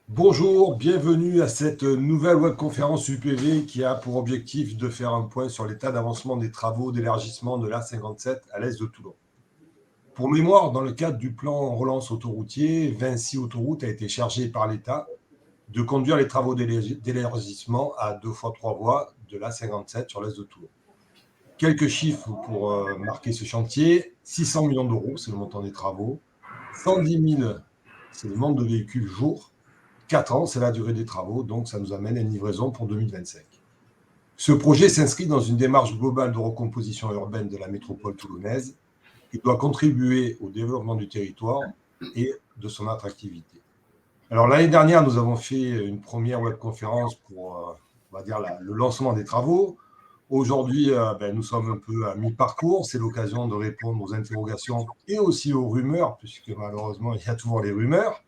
Bonjour, bienvenue à cette nouvelle webconférence UPV qui a pour objectif de faire un point sur l'état d'avancement des travaux d'élargissement de l'A57 à l'est de Toulon. Pour mémoire, dans le cadre du plan relance autoroutier, Vinci Autoroute a été chargé par l'État de conduire les travaux d'élargissement à 2 fois 3 voies de l'A57 sur l'est de Toulon. Quelques chiffres pour marquer ce chantier. 600 millions d'euros, c'est le montant des travaux. 110 000, c'est le nombre de véhicules jour. 4 ans, c'est la durée des travaux, donc ça nous amène à une livraison pour 2025. Ce projet s'inscrit dans une démarche globale de recomposition urbaine de la métropole toulonnaise qui doit contribuer au développement du territoire et de son attractivité. Alors l'année dernière, nous avons fait une première webconférence pour, on va dire, le lancement des travaux. Aujourd'hui, nous sommes un peu à mi-parcours. C'est l'occasion de répondre aux interrogations et aussi aux rumeurs, puisque malheureusement, il y a toujours les rumeurs.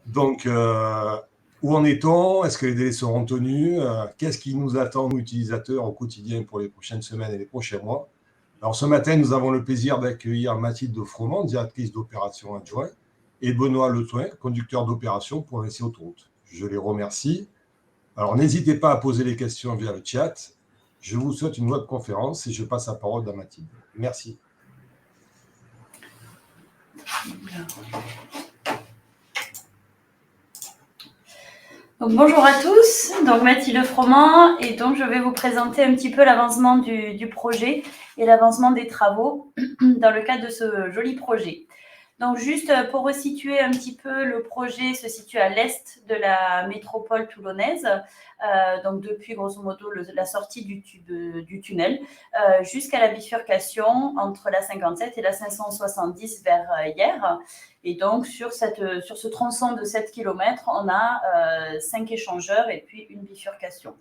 Donc, où en est-on? Est-ce que les délais seront tenus? Qu'est-ce qui nous attend, nous, utilisateurs, au quotidien pour les prochaines semaines et les prochains mois? Alors, ce matin, nous avons le plaisir d'accueillir Mathilde Froment, directrice d'opération adjointe, et Benoît Letouin, conducteur d'opération pour Vinci Autoroute. Je les remercie. Alors, n'hésitez pas à poser les questions via le chat. Je vous souhaite une webconférence et je passe la parole à Mathilde. Merci. Donc, bonjour à tous, donc Mathilde Froment, et donc je vais vous présenter un petit peu l'avancement du projet et l'avancement des travaux dans le cadre de ce joli projet. Donc juste pour resituer un petit peu, le projet se situe à l'est de la métropole toulonnaise, donc depuis grosso modo la sortie du tunnel jusqu'à la bifurcation entre la 57 et la 570 vers hier. Et donc sur ce tronçon de 7 km, on a 5 échangeurs et puis une bifurcation.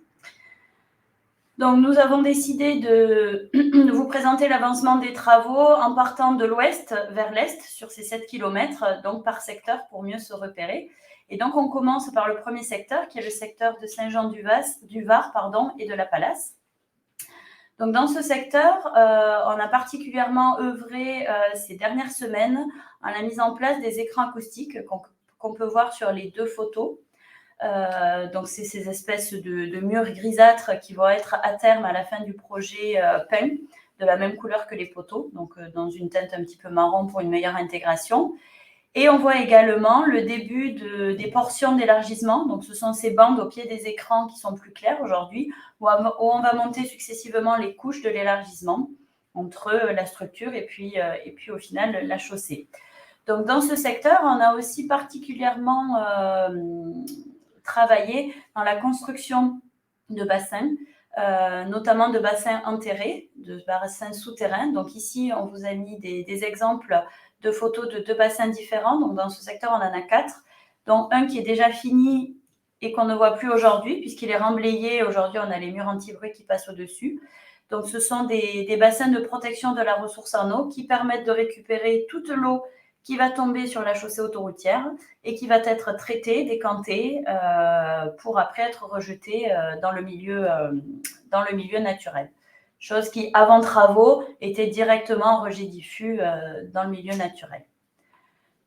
Donc, nous avons décidé de vous présenter l'avancement des travaux en partant de l'ouest vers l'est sur ces 7 km, donc par secteur pour mieux se repérer. Et donc, on commence par le premier secteur, qui est le secteur de Saint-Jean-du-Var et de la Palace. Donc, dans ce secteur, on a particulièrement œuvré ces dernières semaines à la mise en place des écrans acoustiques qu'on peut voir sur les deux photos. Donc, c'est ces espèces de murs grisâtres qui vont être à terme, à la fin du projet, peints de la même couleur que les poteaux, donc dans une teinte un petit peu marron pour une meilleure intégration. Et on voit également le début des portions d'élargissement. Donc, ce sont ces bandes au pied des écrans qui sont plus claires aujourd'hui, où on va monter successivement les couches de l'élargissement entre la structure et puis au final la chaussée. Donc, dans ce secteur, on a aussi particulièrement travaillé dans la construction de bassins, notamment de bassins enterrés, de bassins souterrains. Donc ici, on vous a mis des exemples de photos de 2 bassins différents. Donc dans ce secteur, on en a 4, dont un qui est déjà fini et qu'on ne voit plus aujourd'hui, puisqu'il est remblayé. Aujourd'hui, on a les murs anti-bruit qui passent au-dessus. Donc ce sont des bassins de protection de la ressource en eau qui permettent de récupérer toute l'eau qui va tomber sur la chaussée autoroutière et qui va être traitée, décantée, pour après être rejetée dans le milieu naturel. Chose qui, avant travaux, était directement en rejet diffus dans le milieu naturel.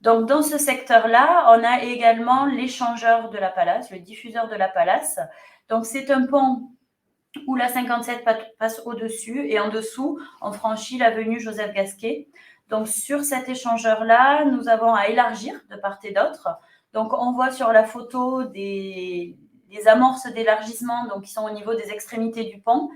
Donc, dans ce secteur-là, on a également l'échangeur de la Palace, le diffuseur de la Palace. Donc, c'est un pont où la 57 passe au-dessus et en dessous, on franchit l'avenue Joseph Gasquet. Donc, sur cet échangeur-là, nous avons à élargir de part et d'autre. Donc, on voit sur la photo des amorces d'élargissement qui sont au niveau des extrémités du pont.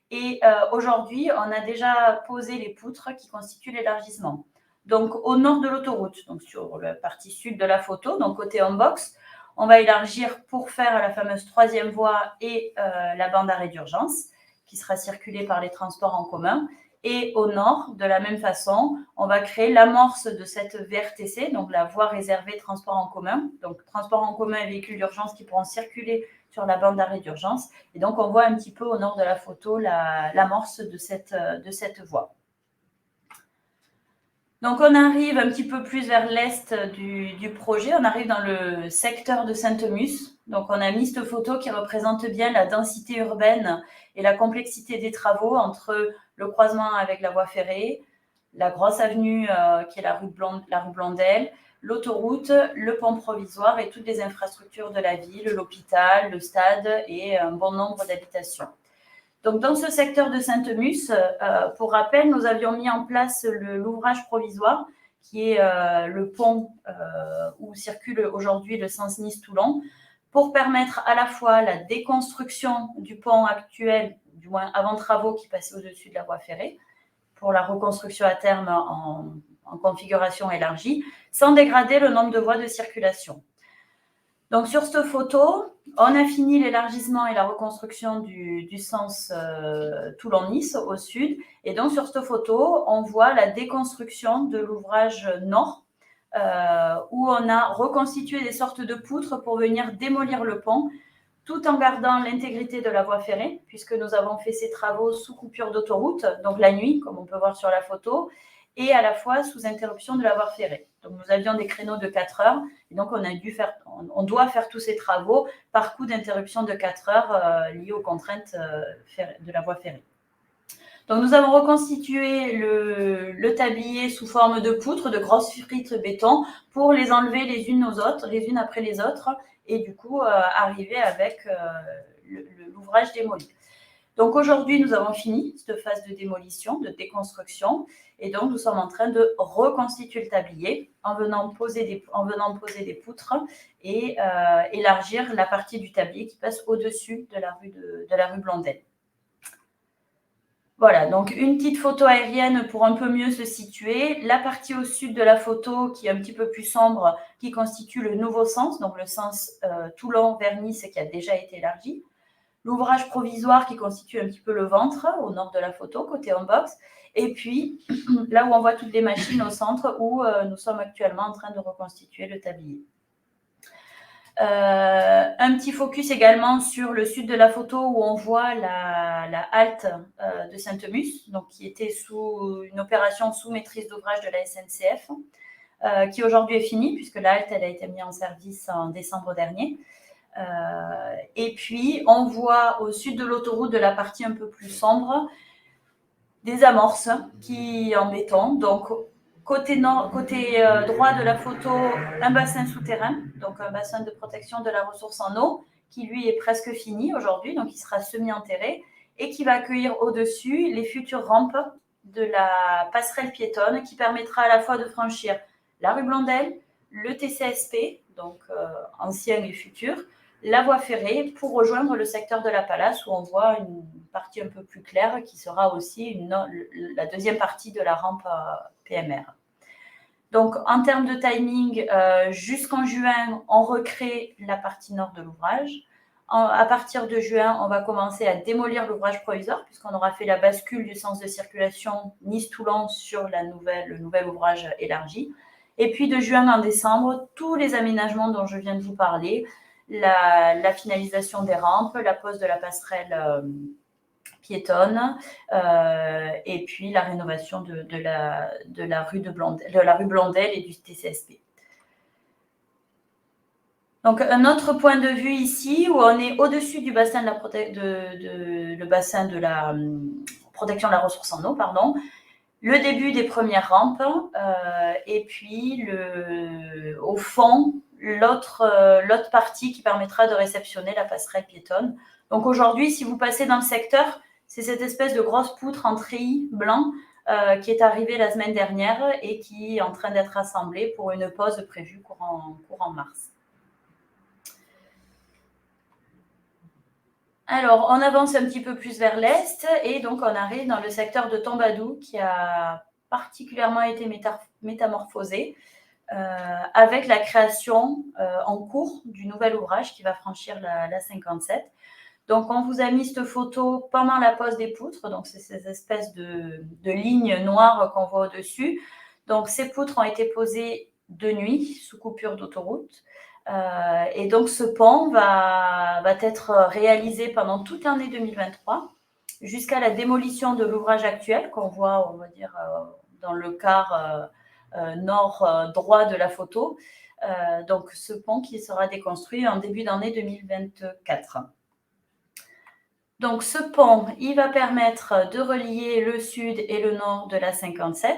Et aujourd'hui, on a déjà posé les poutres qui constituent l'élargissement. Donc, au nord de l'autoroute, donc sur la partie sud de la photo, donc côté on-box, on va élargir pour faire la fameuse 3e voie et la bande d'arrêt d'urgence qui sera circulée par les transports en commun. Et au nord, de la même façon, on va créer l'amorce de cette VRTC, donc la voie réservée transport en commun. Donc, transport en commun et véhicules d'urgence qui pourront circuler sur la bande d'arrêt d'urgence. Et donc, on voit un petit peu au nord de la photo l'amorce de cette voie. Donc, on arrive un petit peu plus vers l'est du projet. On arrive dans le secteur de Saint-Emus. Donc, on a mis cette photo qui représente bien la densité urbaine et la complexité des travaux entre le croisement avec la voie ferrée, la grosse avenue qui est la rue Blondel, l'autoroute, le pont provisoire et toutes les infrastructures de la ville, l'hôpital, le stade et un bon nombre d'habitations. Donc, dans ce secteur de Sainte-Musse, pour rappel, nous avions mis en place l'ouvrage provisoire, qui est le pont où circule aujourd'hui le sens Nice-Toulon, pour permettre à la fois la déconstruction du pont actuel, du moins avant travaux qui passait au-dessus de la voie ferrée, pour la reconstruction à terme en configuration élargie, sans dégrader le nombre de voies de circulation. Donc, sur cette photo, on a fini l'élargissement et la reconstruction du sens Toulon-Nice au sud. Et donc, sur cette photo, on voit la déconstruction de l'ouvrage nord, où on a reconstitué des sortes de poutres pour venir démolir le pont, tout en gardant l'intégrité de la voie ferrée, puisque nous avons fait ces travaux sous coupure d'autoroute, donc la nuit, comme on peut voir sur la photo, et à la fois sous interruption de la voie ferrée. Donc, nous avions des créneaux de 4 heures, et donc on doit faire tous ces travaux par coup d'interruption de 4 heures liées aux contraintes de la voie ferrée. Donc, nous avons reconstitué le tablier sous forme de poutres, de grosses frites béton, pour les enlever les unes après les autres, et du coup arriver avec l'ouvrage démoli. Donc aujourd'hui, nous avons fini cette phase de démolition, de déconstruction, et donc nous sommes en train de reconstituer le tablier en venant poser des poutres et élargir la partie du tablier qui passe au-dessus de la rue Blondel. Voilà, donc une petite photo aérienne pour un peu mieux se situer. La partie au sud de la photo qui est un petit peu plus sombre, qui constitue le nouveau sens, donc le sens Toulon vers Nice qui a déjà été élargi. L'ouvrage provisoire qui constitue un petit peu le ventre au nord de la photo, côté on-box. Et puis, là où on voit toutes les machines au centre, où nous sommes actuellement en train de reconstituer le tablier. Un petit focus également sur le sud de la photo où on voit la halte de Sainte-Musse, donc qui était sous une opération sous maîtrise d'ouvrage de la SNCF, qui aujourd'hui est finie puisque la halte elle a été mise en service en décembre dernier. Et puis on voit au sud de l'autoroute de la partie un peu plus sombre des amorces qui en béton. Donc côté droit de la photo, un bassin souterrain, donc un bassin de protection de la ressource en eau, qui lui est presque fini aujourd'hui, donc il sera semi-enterré, et qui va accueillir au-dessus les futures rampes de la passerelle piétonne qui permettra à la fois de franchir la rue Blondel, le TCSP, donc ancien et futur, la voie ferrée pour rejoindre le secteur de la Palace où on voit une partie un peu plus claire qui sera aussi la deuxième partie de la rampe PMR. Donc, en termes de timing, jusqu'en juin, on recrée la partie nord de l'ouvrage. À partir de juin, on va commencer à démolir l'ouvrage provisoire puisqu'on aura fait la bascule du sens de circulation Nice-Toulon sur le nouvel ouvrage élargi. Et puis, de juin en décembre, tous les aménagements dont je viens de vous parler, la finalisation des rampes, la pose de la passerelle piétonne et puis la rénovation de la rue Blondel et du TCSP. Donc, un autre point de vue ici où on est au-dessus du bassin le bassin de la protection de la ressource en eau, pardon. Le début des premières rampes et puis au fond, l'autre partie qui permettra de réceptionner la passerelle piétonne. Donc aujourd'hui, si vous passez dans le secteur, c'est cette espèce de grosse poutre en treillis blanc qui est arrivée la semaine dernière et qui est en train d'être assemblée pour une pause prévue courant mars. Alors, on avance un petit peu plus vers l'est et donc on arrive dans le secteur de Tombadou qui a particulièrement été métamorphosé avec la création en cours du nouvel ouvrage qui va franchir la 57. Donc, on vous a mis cette photo pendant la pose des poutres. Donc, c'est ces espèces de lignes noires qu'on voit au-dessus. Donc, ces poutres ont été posées de nuit sous coupure d'autoroute. Et donc, ce pont va être réalisé pendant toute l'année 2023 jusqu'à la démolition de l'ouvrage actuel qu'on voit, on va dire, dans le quart nord droit de la photo. Donc, ce pont qui sera déconstruit en début d'année 2024. Donc, ce pont, il va permettre de relier le sud et le nord de la 57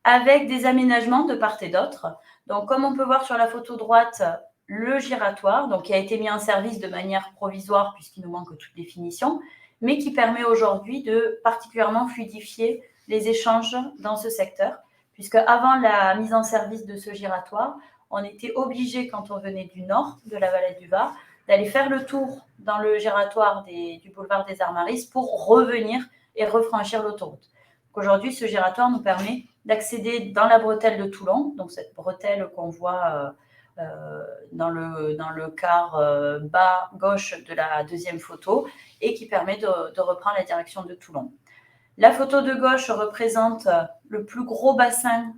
avec des aménagements de part et d'autre. Donc, comme on peut voir sur la photo droite, le giratoire, donc, qui a été mis en service de manière provisoire puisqu'il nous manque toute définition, mais qui permet aujourd'hui de particulièrement fluidifier les échanges dans ce secteur, puisque avant la mise en service de ce giratoire, on était obligé, quand on venait du nord de la vallée du Var, d'aller faire le tour dans le giratoire du boulevard des Armaris pour revenir et refranchir l'autoroute. Aujourd'hui, ce giratoire nous permet d'accéder dans la bretelle de Toulon, donc cette bretelle qu'on voit dans le quart bas gauche de la deuxième photo et qui permet de reprendre la direction de Toulon. La photo de gauche représente le plus gros bassin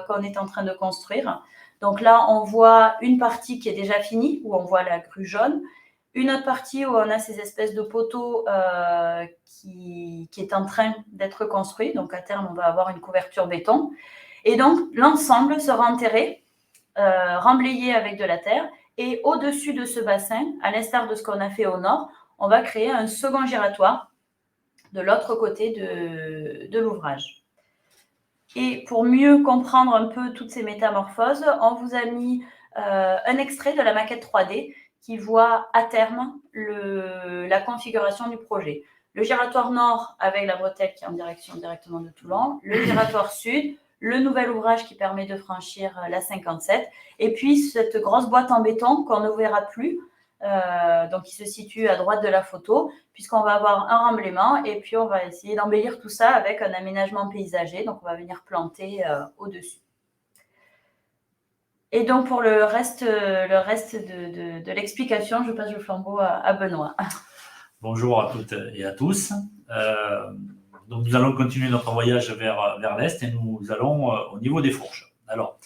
qu'on est en train de construire. Donc là, on voit une partie qui est déjà finie, où on voit la grue jaune, une autre partie où on a ces espèces de poteaux qui est en train d'être construit. Donc à terme, on va avoir une couverture béton. Et donc, l'ensemble sera enterré, remblayé avec de la terre. Et au-dessus de ce bassin, à l'instar de ce qu'on a fait au nord, on va créer un second giratoire de l'autre côté de l'ouvrage. Et pour mieux comprendre un peu toutes ces métamorphoses, on vous a mis un extrait de la maquette 3D qui voit à terme la configuration du projet. Le giratoire nord avec la bretelle qui est en direction directement de Toulon, le giratoire sud, le nouvel ouvrage qui permet de franchir la 57, et puis cette grosse boîte en béton qu'on ne verra plus, donc qui se situe à droite de la photo, puisqu'on va avoir un remblaiement et puis on va essayer d'embellir tout ça avec un aménagement paysager. Donc, on va venir planter au-dessus. Et donc, pour le reste de l'explication, je passe le flambeau à Benoît. Bonjour à toutes et à tous. Donc, nous allons continuer notre voyage vers l'Est et nous allons au niveau des fourches. Alors,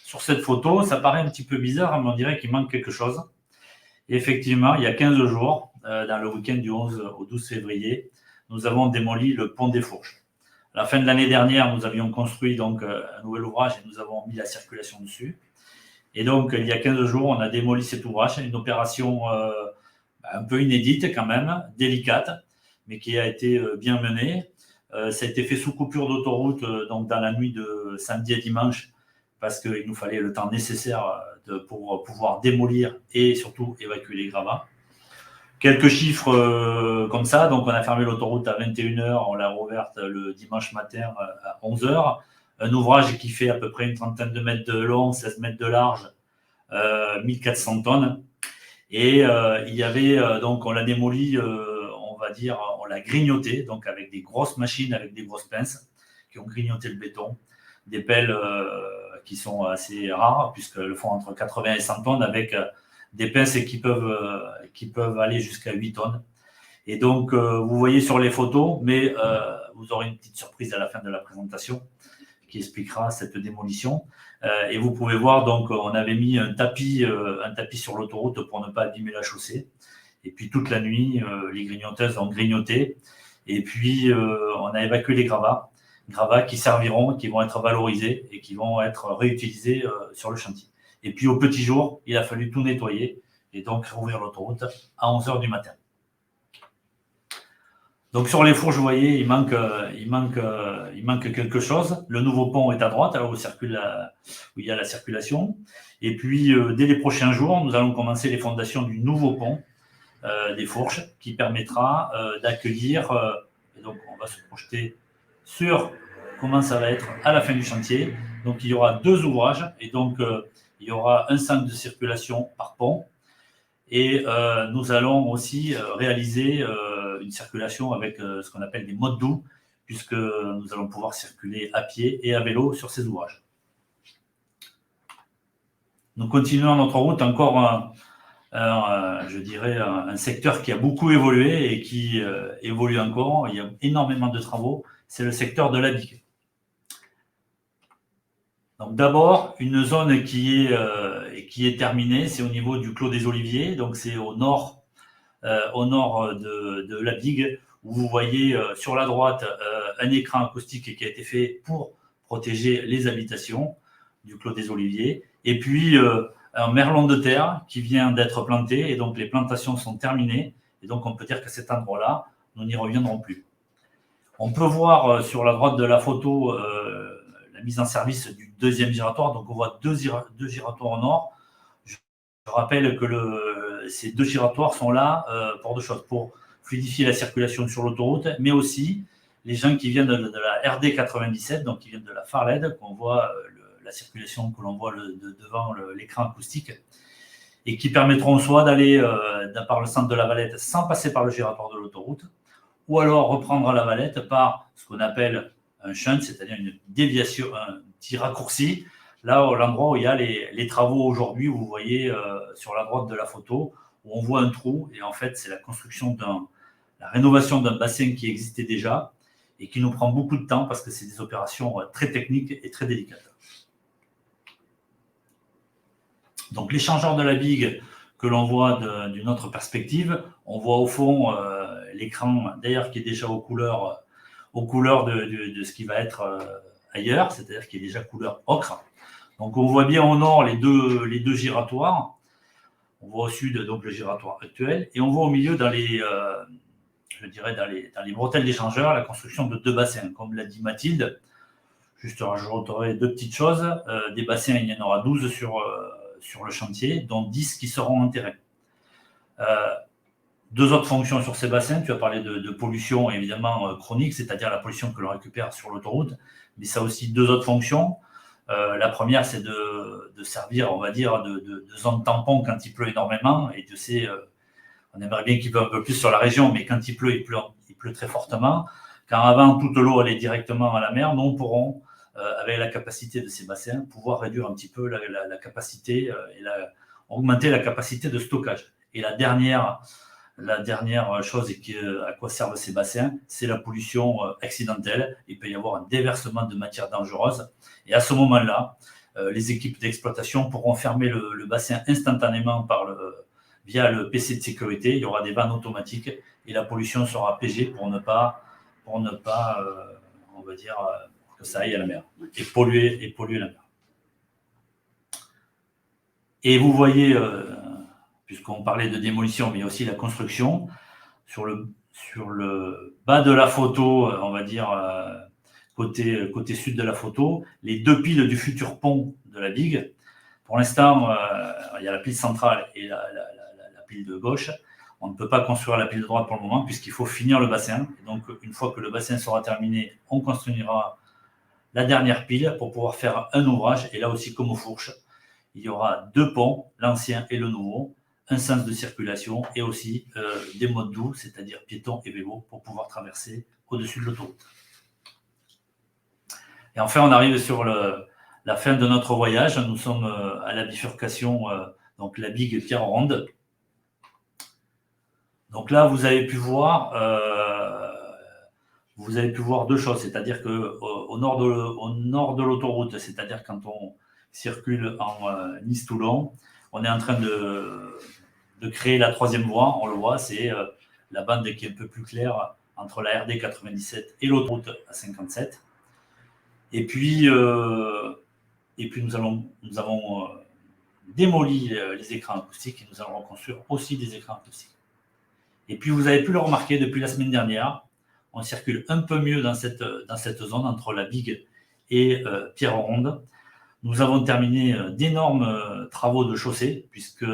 sur cette photo, ça paraît un petit peu bizarre, mais on dirait qu'il manque quelque chose. Et effectivement, il y a 15 jours, dans le week-end du 11 au 12 février, nous avons démoli le pont des Fourches. À la fin de l'année dernière, nous avions construit donc un nouvel ouvrage et nous avons mis la circulation dessus. Et donc, il y a 15 jours, on a démoli cet ouvrage, une opération un peu inédite quand même, délicate, mais qui a été bien menée. Ça a été fait sous coupure d'autoroute, donc dans la nuit de samedi à dimanche, parce qu'il nous fallait le temps nécessaire pour pouvoir démolir et surtout évacuer les gravats. Quelques chiffres comme ça, donc on a fermé l'autoroute à 21h, on l'a rouverte le dimanche matin à 11h. Un ouvrage qui fait à peu près une trentaine de mètres de long, 16 mètres de large, 1400 tonnes. Et il y avait, donc on l'a démoli, on va dire, on l'a grignoté, donc avec des grosses machines, avec des grosses pinces qui ont grignoté le béton, des pelles qui sont assez rares, puisqu'elles le font entre 80 et 100 tonnes, avec des pinces qui peuvent aller jusqu'à 8 tonnes. Et donc, vous voyez sur les photos, mais vous aurez une petite surprise à la fin de la présentation qui expliquera cette démolition. Et vous pouvez voir, donc, on avait mis un tapis sur l'autoroute pour ne pas abîmer la chaussée. Et puis, toute la nuit, les grignoteuses ont grignoté. Et puis, on a évacué les gravats qui serviront, qui vont être valorisés et qui vont être réutilisés sur le chantier. Et puis, au petit jour, il a fallu tout nettoyer et donc rouvrir l'autoroute à 11h du matin. Donc, sur les fourches, vous voyez, il manque quelque chose. Le nouveau pont est à droite, là où il y a la circulation. Et puis, dès les prochains jours, nous allons commencer les fondations du nouveau pont des Fourches qui permettra d'accueillir, et donc on va se projeter sur comment ça va être à la fin du chantier. Donc, il y aura 2 ouvrages et donc il y aura un centre de circulation par pont. Et nous allons aussi réaliser une circulation avec ce qu'on appelle des modes doux, puisque nous allons pouvoir circuler à pied et à vélo sur ces ouvrages. Nous continuons notre route, encore je dirais un secteur qui a beaucoup évolué et qui évolue encore. Il y a énormément de travaux, c'est le secteur de la digue. Donc d'abord, une zone qui est terminée, c'est au niveau du Clos des Oliviers, donc c'est au nord de la digue, où vous voyez sur la droite un écran acoustique qui a été fait pour protéger les habitations du Clos des Oliviers, et puis un merlon de terre qui vient d'être planté, et donc les plantations sont terminées, et donc on peut dire qu'à cet endroit-là, nous n'y reviendrons plus. On peut voir sur la droite de la photo la mise en service du deuxième giratoire. Donc, on voit deux giratoires au nord. Je rappelle que ces deux giratoires sont là pour deux choses. Pour fluidifier la circulation sur l'autoroute, mais aussi les gens qui viennent de la RD 97, donc qui viennent de la Farled, qu'on voit la circulation que l'on voit devant l'écran acoustique, et qui permettront soit d'aller par le centre de la Valette sans passer par le giratoire de l'autoroute, ou alors reprendre la Valette par ce qu'on appelle un shunt, c'est-à-dire une déviation, un petit raccourci, là, à l'endroit où il y a les travaux aujourd'hui, vous voyez sur la droite de la photo, où on voit un trou, et en fait, c'est la construction la rénovation d'un bassin qui existait déjà, et qui nous prend beaucoup de temps, parce que c'est des opérations très techniques et très délicates. Donc, l'échangeur de la bigue que l'on voit d'une autre perspective, on voit au fond l'écran, d'ailleurs, qui est déjà aux couleurs de ce qui va être ailleurs, c'est-à-dire qui est déjà couleur ocre. Donc, on voit bien au nord les deux giratoires. On voit au sud, donc, le giratoire actuel. Et on voit au milieu, dans les bretelles d'échangeur, la construction de deux bassins. Comme l'a dit Mathilde, juste rajouterai deux petites choses. Des bassins, il y en aura 12 sur le chantier, dont 10 qui seront enterrés. Deux autres fonctions sur ces bassins, tu as parlé de pollution évidemment chronique, c'est-à-dire la pollution que l'on récupère sur l'autoroute, mais ça a aussi deux autres fonctions. La première, c'est de servir, on va dire, de zone tampon quand il pleut énormément, et tu sais, on aimerait bien qu'il pleuve un peu plus sur la région, mais quand il pleut très fortement. Quand avant, toute l'eau allait directement à la mer, nous pourrons, avec la capacité de ces bassins, pouvoir réduire un petit peu la capacité et augmenter la capacité de stockage. Et la dernière chose à quoi servent ces bassins, c'est la pollution accidentelle. Il peut y avoir un déversement de matières dangereuses. Et à ce moment-là, les équipes d'exploitation pourront fermer le bassin instantanément via le PC de sécurité. Il y aura des vannes automatiques et la pollution sera pégée pour ne pas on va dire, que ça aille à la mer et polluer la mer. Et vous voyez, puisqu'on parlait de démolition, mais il y a aussi la construction, sur le bas de la photo, on va dire, côté sud de la photo, les deux piles du futur pont de la digue. Pour l'instant, il y a la pile centrale et la pile de gauche. On ne peut pas construire la pile de droite pour le moment, puisqu'il faut finir le bassin. Et donc, une fois que le bassin sera terminé, on construira la dernière pile pour pouvoir faire un ouvrage. Et là aussi, comme aux Fourches, il y aura deux ponts, l'ancien et le nouveau, un sens de circulation et aussi des modes doux, c'est-à-dire piétons et vélos, pour pouvoir traverser au-dessus de l'autoroute. Et enfin, on arrive sur la fin de notre voyage. Nous sommes à la bifurcation, donc la bigue Pierre-Ronde. Donc là, vous avez pu voir deux choses, c'est-à-dire qu'au nord de l'autoroute, c'est-à-dire quand on circule en Nice-Toulon, on est en train de créer la troisième voie, on le voit, c'est la bande qui est un peu plus claire entre la RD 97 et l'autoroute A57. Et puis nous avons démoli les écrans acoustiques et nous allons reconstruire aussi des écrans acoustiques. Et puis, vous avez pu le remarquer, depuis la semaine dernière, on circule un peu mieux dans cette zone entre la bigue et Pierre-Ronde. Nous avons terminé d'énormes travaux de chaussée, puisque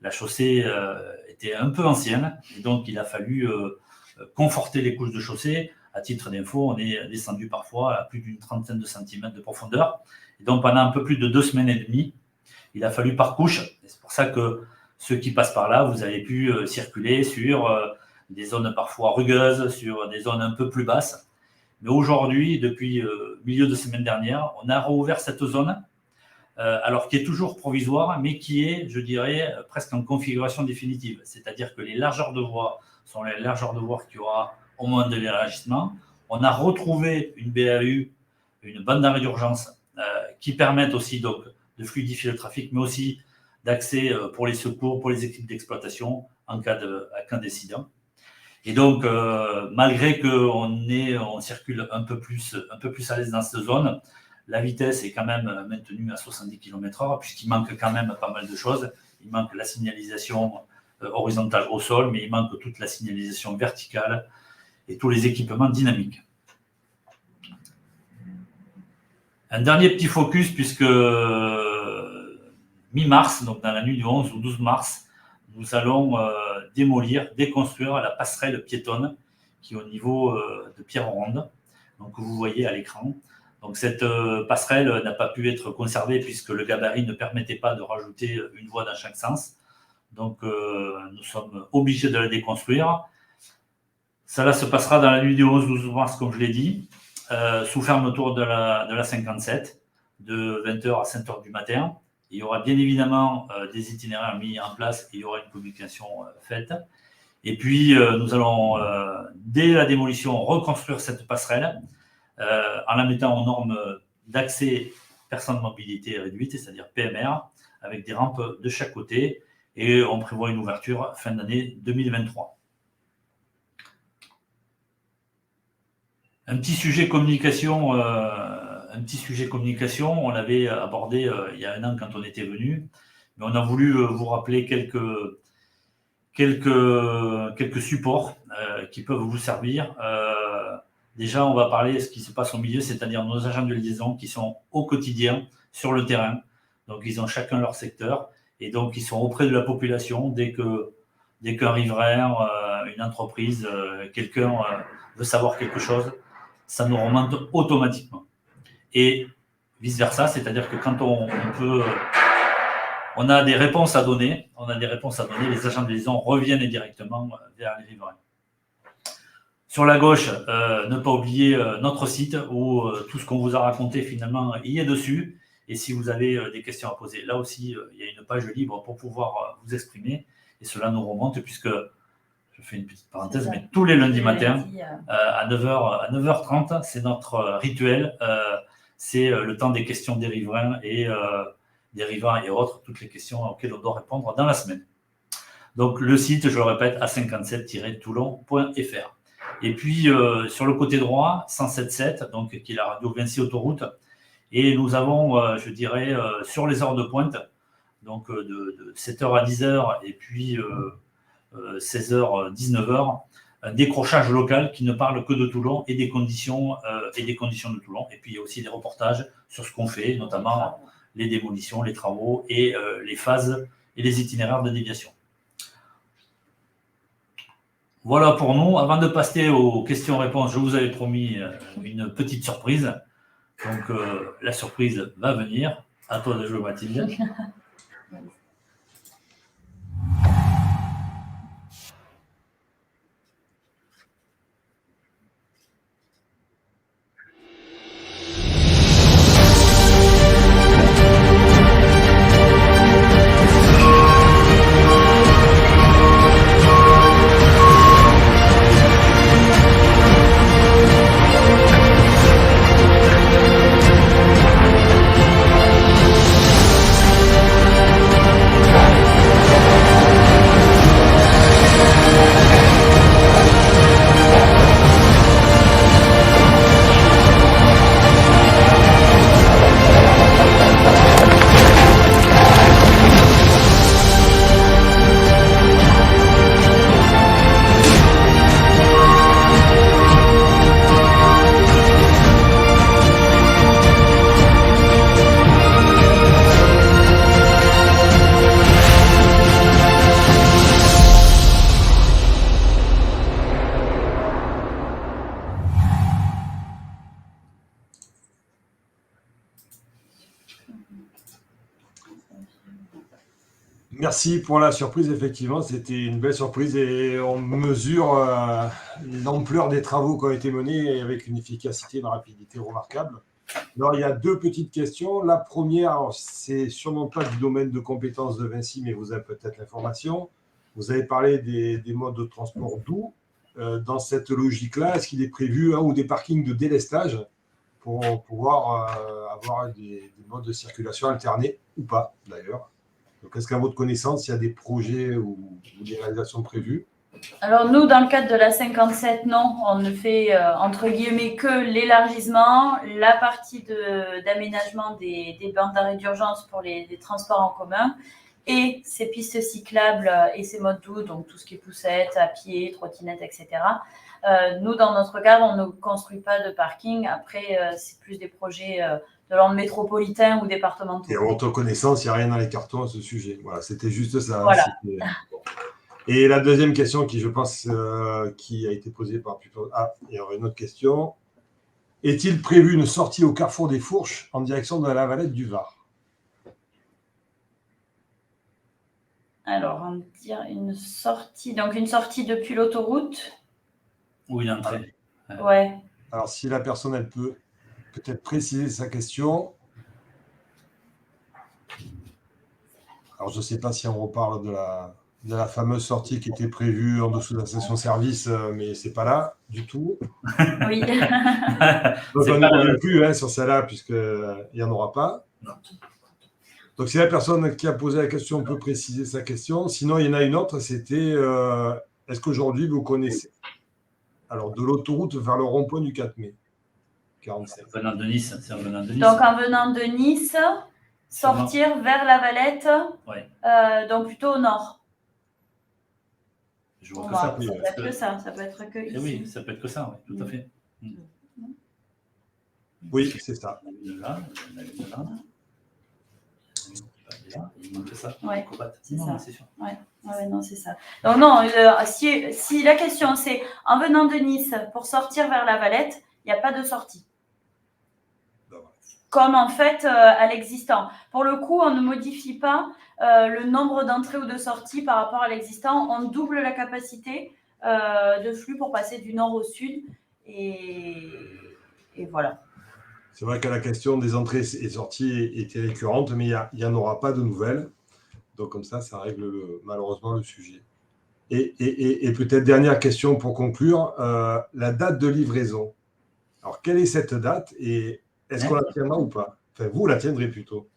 la chaussée était un peu ancienne, et donc il a fallu conforter les couches de chaussée. À titre d'info, on est descendu parfois à plus d'une trentaine de centimètres de profondeur. Et donc, pendant un peu plus de 2 semaines et demie, il a fallu par couche. Et c'est pour ça que ceux qui passent par là, vous avez pu circuler sur des zones parfois rugueuses, sur des zones un peu plus basses. Mais aujourd'hui, depuis milieu de semaine dernière, on a rouvert cette zone, alors qui est toujours provisoire, mais qui est, je dirais, presque en configuration définitive. C'est-à-dire que les largeurs de voies sont les largeurs de voies qu'il y aura au moment de l'élargissement. On a retrouvé une BAU, une bande d'arrêt d'urgence, qui permettent aussi donc de fluidifier le trafic, mais aussi d'accès pour les secours, pour les équipes d'exploitation en cas d'incident. Et donc, malgré qu'on circule un peu plus à l'aise dans cette zone, la vitesse est quand même maintenue à 70 km/h, puisqu'il manque quand même pas mal de choses. Il manque la signalisation horizontale au sol, mais il manque toute la signalisation verticale et tous les équipements dynamiques. Un dernier petit focus, puisque mi-mars, donc dans la nuit du 11 ou 12 mars, nous allons déconstruire la passerelle piétonne qui est au niveau de Pierre-Ronde, donc que vous voyez à l'écran. Donc cette passerelle n'a pas pu être conservée puisque le gabarit ne permettait pas de rajouter une voie dans chaque sens. Donc nous sommes obligés de la déconstruire. Cela se passera dans la nuit du 11-12 mars, comme je l'ai dit, sous fermeture de la 57, de 20h à 5h du matin. Il y aura bien évidemment des itinéraires mis en place et il y aura une communication faite. Et puis, nous allons, dès la démolition, reconstruire cette passerelle en la mettant aux normes d'accès personnes de mobilité réduite, c'est-à-dire PMR, avec des rampes de chaque côté. Et on prévoit une ouverture fin d'année 2023. Un petit sujet communication, on l'avait abordé il y a un an quand on était venu, mais on a voulu vous rappeler quelques supports qui peuvent vous servir. Déjà, on va parler de ce qui se passe au milieu, c'est-à-dire nos agents de liaison qui sont au quotidien sur le terrain. Donc, ils ont chacun leur secteur et donc ils sont auprès de la population dès qu'un riverain, une entreprise, quelqu'un veut savoir quelque chose, ça nous remonte automatiquement. Et vice-versa, c'est-à-dire que quand on a des réponses à donner, les agents de liaison reviennent directement vers les riverains. Sur la gauche, ne pas oublier notre site où tout ce qu'on vous a raconté finalement y est dessus. Et si vous avez des questions à poser, là aussi, il y a une page libre pour pouvoir vous exprimer. Et cela nous remonte puisque, je fais une petite parenthèse, mais tous les lundis matins, à 9h30, c'est notre rituel. C'est le temps des questions des riverains et des riverains et autres, toutes les questions auxquelles on doit répondre dans la semaine. Donc, le site, je le répète, a57-toulon.fr. Et puis, sur le côté droit, 107.7, donc, qui est la radio Vinci Autoroute. Et nous avons, je dirais, sur les heures de pointe, donc de 7h à 10h et puis 16h, 19h, un décrochage local qui ne parle que de Toulon et des conditions de Toulon. Et puis, il y a aussi des reportages sur ce qu'on fait, notamment les démolitions, les travaux et les phases et les itinéraires de déviation. Voilà pour nous. Avant de passer aux questions-réponses, je vous avais promis une petite surprise. Donc, la surprise va venir. À toi de jouer, Mathilde. Merci pour la surprise, effectivement, c'était une belle surprise et on mesure l'ampleur des travaux qui ont été menés avec une efficacité et une rapidité remarquables. Alors, il y a deux petites questions. La première, c'est sûrement pas du domaine de compétences de Vinci, mais vous avez peut-être l'information. Vous avez parlé des modes de transport doux. Dans cette logique-là, est-ce qu'il est prévu un ou des parkings de délestage pour pouvoir avoir des modes de circulation alternés ou pas, d'ailleurs? Donc, est-ce qu'à votre connaissance, il y a des projets ou des réalisations prévues? Alors, nous, dans le cadre de la 57, non, on ne fait, entre guillemets, que l'élargissement, la partie d'aménagement des bandes d'arrêt d'urgence pour les transports en commun. et ces pistes cyclables et ces modes doux, donc tout ce qui est poussette, à pied, trottinette, etc. Nous, dans notre cadre, on ne construit pas de parking. Après, c'est plus des projets de l'ordre métropolitain ou départementaux. Et en votre connaissance, il n'y a rien dans les cartons à ce sujet. Voilà, c'était juste ça. Voilà. Et la deuxième question qui, je pense, qui a été posée par... Ah, il y aurait une autre question. Est-il prévu une sortie au carrefour des Fourches en direction de la Lavalette du Var? Alors, on va dire une sortie depuis l'autoroute. Ou une entrée. Ouais. Alors, si la personne, elle peut peut-être préciser sa question. Alors, je ne sais pas si on reparle de la fameuse sortie qui était prévue en dessous de la station-service, mais ce n'est pas là du tout. Oui. Donc, on ne revient plus sur celle-là, puisqu'il n'y en aura pas. Non. Donc, si la personne qui a posé la question peut préciser sa question. Sinon, il y en a une autre, c'était est-ce qu'aujourd'hui, vous connaissez alors de l'autoroute vers le rond-point du 4 mai 47. Venant de Nice, c'est en venant de Nice. Donc, en venant de Nice, sortir vers la Valette, ouais. donc plutôt au nord. Je vois que ça peut être que ça, ça peut être que ici. Oui, ça peut être que ça, oui, tout à fait. Oui, c'est ça. Là, il manque ça. Ouais, c'est ça. C'est sûr. Ouais, non, c'est ça. Donc non, si la question c'est en venant de Nice pour sortir vers la Valette, il n'y a pas de sortie. Comme en fait à l'existant. Pour le coup, on ne modifie pas le nombre d'entrées ou de sorties par rapport à l'existant. On double la capacité de flux pour passer du nord au sud. Et voilà. C'est vrai que la question des entrées et sorties était récurrente, mais il n'y en aura pas de nouvelles. Donc comme ça règle malheureusement le sujet. Et peut-être dernière question pour conclure, la date de livraison. Alors, quelle est cette date et est-ce qu'on la tiendra ou pas? Enfin, vous la tiendrez plutôt.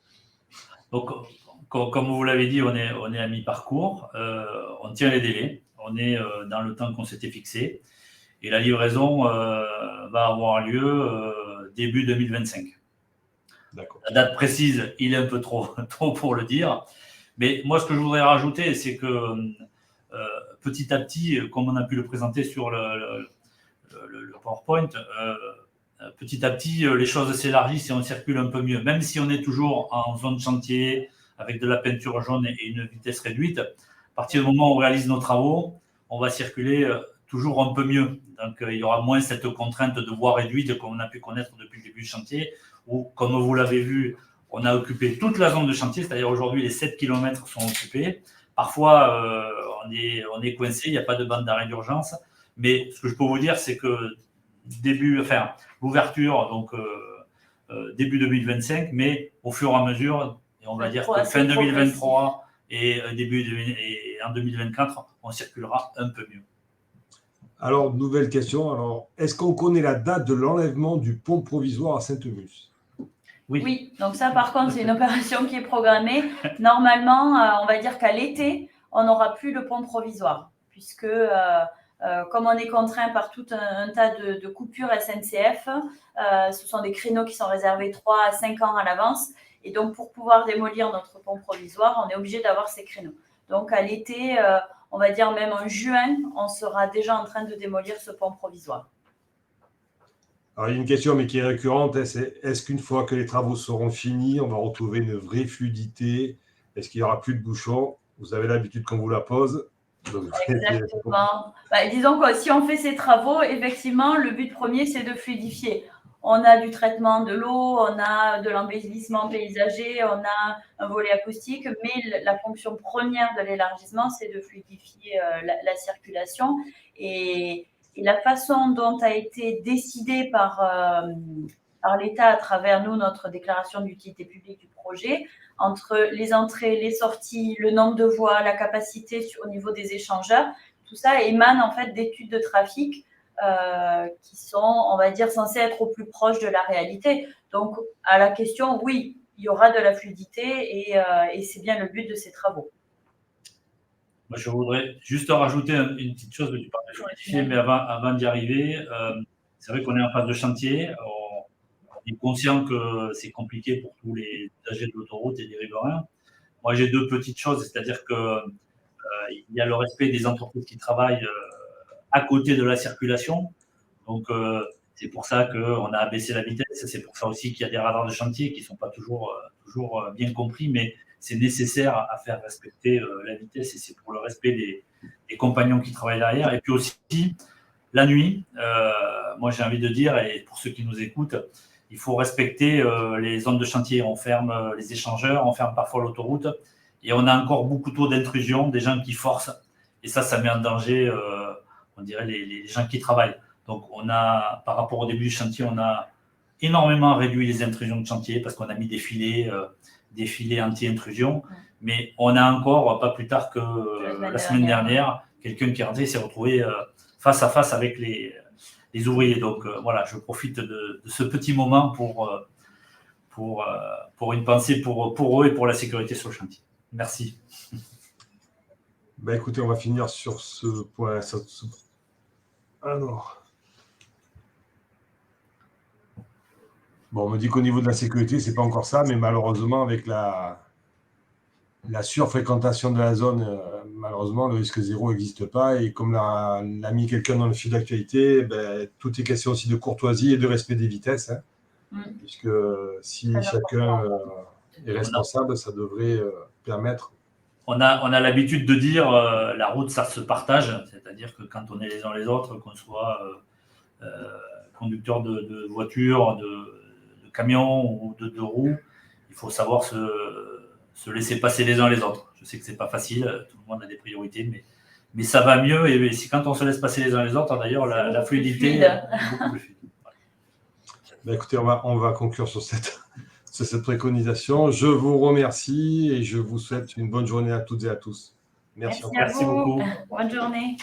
Donc, comme vous l'avez dit, on est à mi-parcours. On tient les délais. On est dans le temps qu'on s'était fixé. Et la livraison va avoir lieu début 2025. D'accord. La date précise, il est un peu trop pour le dire. Mais moi, ce que je voudrais rajouter, c'est que petit à petit, comme on a pu le présenter sur le PowerPoint, petit à petit, les choses s'élargissent et on circule un peu mieux. Même si on est toujours en zone chantier, avec de la peinture jaune et une vitesse réduite, à partir du moment où on réalise nos travaux, on va circuler toujours un peu mieux. Donc, il y aura moins cette contrainte de voie réduite qu'on a pu connaître depuis le début du chantier, où, comme vous l'avez vu, on a occupé toute la zone de chantier, c'est-à-dire aujourd'hui, les 7 km sont occupés. Parfois, on est coincé, il n'y a pas de bande d'arrêt d'urgence. Mais ce que je peux vous dire, c'est que l'ouverture, donc début 2025, mais au fur et à mesure, et on va dire que fin 2023 et en 2024, on circulera un peu mieux. Alors, nouvelle question. Alors, est-ce qu'on connaît la date de l'enlèvement du pont provisoire à Sainte-Musse? Oui, donc ça, par contre, c'est une opération qui est programmée. Normalement, on va dire qu'à l'été, on n'aura plus le pont provisoire, puisque comme on est contraint par tout un tas de coupures SNCF, ce sont des créneaux qui sont réservés 3 à 5 ans à l'avance. Et donc, pour pouvoir démolir notre pont provisoire, on est obligé d'avoir ces créneaux. Donc, à l'été, on va dire même en juin, on sera déjà en train de démolir ce pont provisoire. Alors, il y a une question, mais qui est récurrente. C'est est-ce qu'une fois que les travaux seront finis, on va retrouver une vraie fluidité? Est-ce qu'il n'y aura plus de bouchons? Vous avez l'habitude qu'on vous la pose. Donc, exactement. Disons que si on fait ces travaux, effectivement, le but premier, c'est de fluidifier. On a du traitement de l'eau, on a de l'embellissement paysager, on a un volet acoustique, mais la fonction première de l'élargissement, c'est de fluidifier la circulation. Et la façon dont a été décidé par l'État à travers notre déclaration d'utilité publique du projet, entre les entrées, les sorties, le nombre de voies, la capacité au niveau des échangeurs, tout ça émane en fait d'études de trafic qui sont, on va dire, censées être au plus proche de la réalité. Donc, à la question, oui, il y aura de la fluidité et c'est bien le but de ces travaux. Moi, je voudrais juste rajouter une petite chose, tu parles de fluidifier, mais avant d'y arriver, c'est vrai qu'on est en phase de chantier. On est conscient que c'est compliqué pour tous les usagers de l'autoroute et des riverains. moi, j'ai deux petites choses, c'est-à-dire que il y a le respect des entreprises qui travaillent à côté de la circulation. Donc, c'est pour ça qu'on a abaissé la vitesse. C'est pour ça aussi qu'il y a des radars de chantier qui ne sont pas toujours bien compris, mais c'est nécessaire à faire respecter la vitesse et c'est pour le respect des compagnons qui travaillent derrière. Et puis aussi, la nuit, moi j'ai envie de dire, et pour ceux qui nous écoutent, il faut respecter les zones de chantier. On ferme les échangeurs, on ferme parfois l'autoroute et on a encore beaucoup trop d'intrusions, des gens qui forcent. Et ça met en danger, on dirait, les gens qui travaillent. Donc, par rapport au début du chantier, on a énormément réduit les intrusions de chantier parce qu'on a mis des filets anti-intrusion. Mais on a encore, pas plus tard que la semaine dernière, quelqu'un qui est rentré s'est retrouvé face à face avec les ouvriers. Donc, voilà, je profite de ce petit moment pour une pensée pour eux et pour la sécurité sur le chantier. Merci. Ben, écoutez, on va finir sur ce point. Alors. Bon, on me dit qu'au niveau de la sécurité, ce n'est pas encore ça, mais malheureusement, avec la surfréquentation de la zone, malheureusement, le risque zéro n'existe pas. Et comme l'a mis quelqu'un dans le fil d'actualité, ben, tout est question aussi de courtoisie et de respect des vitesses. Hein, puisque si chacun est responsable, ça devrait permettre. On a l'habitude de dire la route, ça se partage. C'est-à-dire que quand on est les uns les autres, qu'on soit conducteur de voiture, de camion ou de deux roues, il faut savoir se laisser passer les uns les autres. Je sais que c'est pas facile, tout le monde a des priorités, mais ça va mieux. Et quand on se laisse passer les uns les autres, d'ailleurs, la fluidité est beaucoup plus fluide. Ben, écoutez, on va conclure sur cette préconisation. Je vous remercie et je vous souhaite une bonne journée à toutes et à tous. Merci à vous. Beaucoup. Bonne journée.